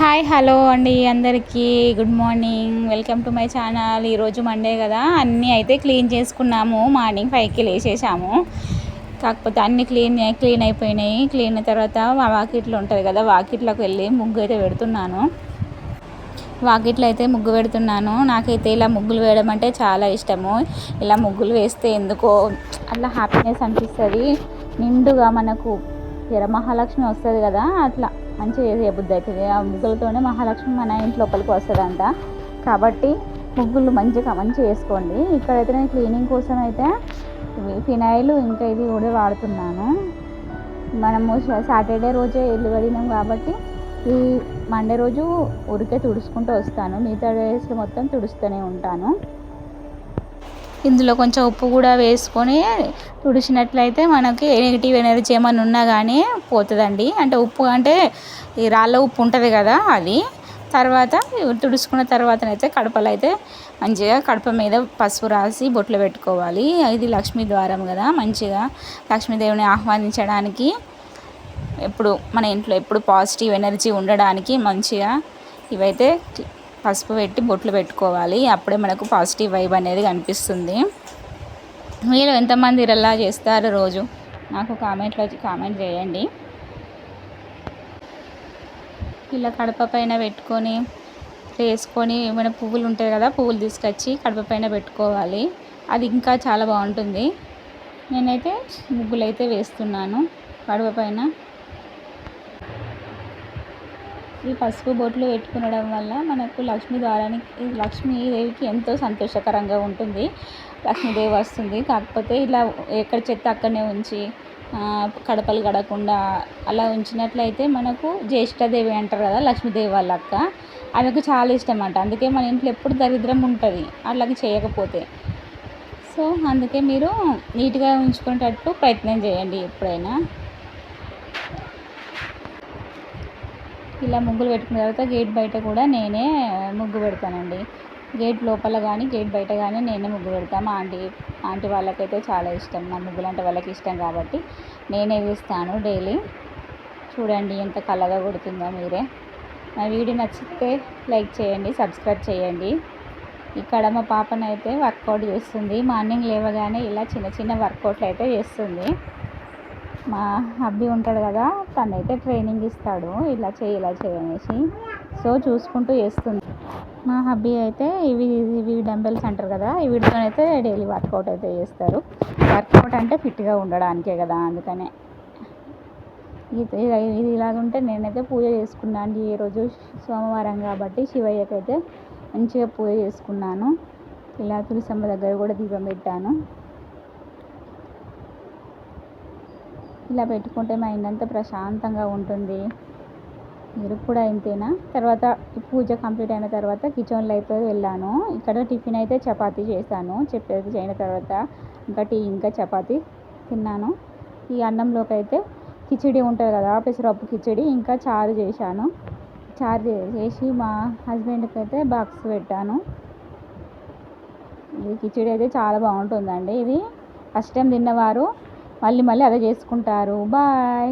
Hi hello అండి అందరికీ good morning. Welcome to my channel. ఈరోజు మండే కదా, అన్నీ అయితే క్లీన్ చేసుకున్నాము. మార్నింగ్ 5కి లేచేసాము. కాకపోతే అన్నీ క్లీన్ అయిపోయినాయి. క్లీన్ అయిన తర్వాత వాకిట్లో ఉంటుంది కదా, వాకిట్లోకి వెళ్ళి ముగ్గు అయితే పెడుతున్నాను. వాకిట్లో అయితే ముగ్గు పెడుతున్నాను. నాకైతే ఇలా ముగ్గులు వేయడం అంటే చాలా ఇష్టము. ఇలా ముగ్గులు వేస్తే ఎందుకో అట్లా హ్యాపీనెస్ అనిపిస్తుంది. నిండుగా మనకు మహాలక్ష్మి వస్తుంది కదా, అట్లా మంచిగా చేయబుద్ధి అవుతుంది. ఆ ముగ్గులతోనే మహాలక్ష్మి మన ఇంటి లోపలికి వస్తుందంట. కాబట్టి ముగ్గులు మంచిగా వేసుకోండి. ఇక్కడైతే నేను క్లీనింగ్ కోసం అయితే ఫినాయిల్ ఇంకా ఇది కూడా వాడుతున్నాను. మనము సాటర్డే రోజే ఇల్లు కడిగినాం కాబట్టి ఈ మండే రోజు ఊరికే తుడుచుకుంటూ వస్తాను. మిగతా డేస్ మొత్తం తుడుస్తూనే ఉంటాను. ఇందులో కొంచెం ఉప్పు కూడా వేసుకొని తుడిచినట్లయితే మనకి నెగిటివ్ ఎనర్జీ ఏమైనా ఉన్నా కానీ పోతుందండి. అంటే ఉప్పు అంటే ఈ రాళ్ళ ఉప్పు ఉంటుంది కదా, అది తర్వాత తుడుచుకున్న తర్వాతనైతే కడపలో అయితే మంచిగా కడప మీద పసుపు రాసి బొట్లు పెట్టుకోవాలి. ఇది లక్ష్మీ ద్వారం కదా, మంచిగా లక్ష్మీదేవిని ఆహ్వానించడానికి, ఎప్పుడు మన ఇంట్లో ఎప్పుడు పాజిటివ్ ఎనర్జీ ఉండడానికి మంచిగా ఇవైతే పసుపు పెట్టి బొట్లు పెట్టుకోవాలి. అప్పుడే మనకు పాజిటివ్ వైబ్ అనేది కనిపిస్తుంది. మీరు ఎంతమంది ఇలా చేస్తారు రోజు? నాకు కామెంట్ చేయండి. ఇలా కడప పైన పెట్టుకొని వేసుకొని ఏమైనా పువ్వులు ఉంటాయి కదా, పువ్వులు తీసుకొచ్చి కడప పైన పెట్టుకోవాలి. అది ఇంకా చాలా బాగుంటుంది. నేనైతే ముగ్గులు అయితే వేస్తున్నాను కడప పైన. ఈ పసుపు బొట్లు పెట్టుకునడం వల్ల మనకు లక్ష్మీదేవికి ఎంతో సంతోషకరంగా ఉంటుంది. లక్ష్మీదేవి వస్తుంది. కాకపోతే ఇలా ఎక్కడ చెత్త అక్కడనే ఉంచి కడపలు కడగకుండా అలా ఉంచినట్లయితే మనకు జ్యేష్ఠదేవి అంటారు కదా, లక్ష్మీదేవి వాళ్ళ అక్క, ఆమెకు చాలా ఇష్టం అంట. అందుకే మన ఇంట్లో ఎప్పుడు దరిద్రం ఉంటుంది అట్లాగే చేయకపోతే. సో అందుకే మీరు నీట్గా ఉంచుకునేటట్టు ప్రయత్నం చేయండి ఎప్పుడైనా. ఇలా ముగ్గులు పెట్టుకున్న తర్వాత గేట్ బయట కూడా నేనే ముగ్గు పెడతానండి. గేట్ లోపల కానీ గేట్ బయట కానీ నేనే ముగ్గు పెడతాను. మా ఆంటీ వాళ్ళకైతే చాలా ఇష్టం, నా ముగ్గులు అంటే వాళ్ళకి ఇష్టం కాబట్టి నేనే వేస్తాను డైలీ. చూడండి ఎంత కలగా కొడుతుందో మీరే. నా వీడియో నచ్చితే లైక్ చేయండి, సబ్స్క్రైబ్ చేయండి. ఇక్కడ మా పాపనైతే వర్కౌట్ చేస్తుంది. మార్నింగ్ లేవగానే ఇలా చిన్న చిన్న వర్కౌట్లు అయితే చేస్తుంది. మా హబ్బీ ఉంటాడు కదా, తనైతే ట్రైనింగ్ ఇస్తాడు, ఇలా చేయనేసి. సో చూసుకుంటూ చేస్తుంది. మా హబ్బీ అయితే ఇవి డంబెల్స్ అంటారు కదా, వీటితోనైతే డైలీ వర్కౌట్ అయితే చేస్తారు. వర్కౌట్ అంటే ఫిట్గా ఉండడానికే కదా, అందుకనే. ఇది ఇలాగుంటే నేనైతే పూజ చేసుకున్నాను. ఈరోజు సోమవారం కాబట్టి శివయ్యకైతే మంచిగా పూజ చేసుకున్నాను. ఇలా తులసమ్మ దగ్గర కూడా దీపం పెట్టాను. ఇలా పెట్టుకుంటే మైండ్ అంతా ప్రశాంతంగా ఉంటుంది. మీరు కూడా ఇంతేనా? తర్వాత పూజ కంప్లీట్ అయిన తర్వాత కిచెన్లో అయితే వెళ్ళాను. ఇక్కడ టిఫిన్ అయితే చపాతీ చేశాను. చెప్పేది అయిన తర్వాత ఇంకా టీ ఇంకా చపాతీ తిన్నాను. ఈ అన్నంలోకి అయితే కిచిడి ఉంటుంది కదా, పెసరపప్పు కిచిడి, ఇంకా చారు చేశాను. చారు చేసి మా హస్బెండ్కి అయితే బాక్స్ పెట్టాను. ఈ కిచిడి అయితే చాలా బాగుంటుందండి. ఇది ఫస్ట్ టైం తిన్నవారు మళ్ళీ అదే చేసుకుంటారు. బాయ్.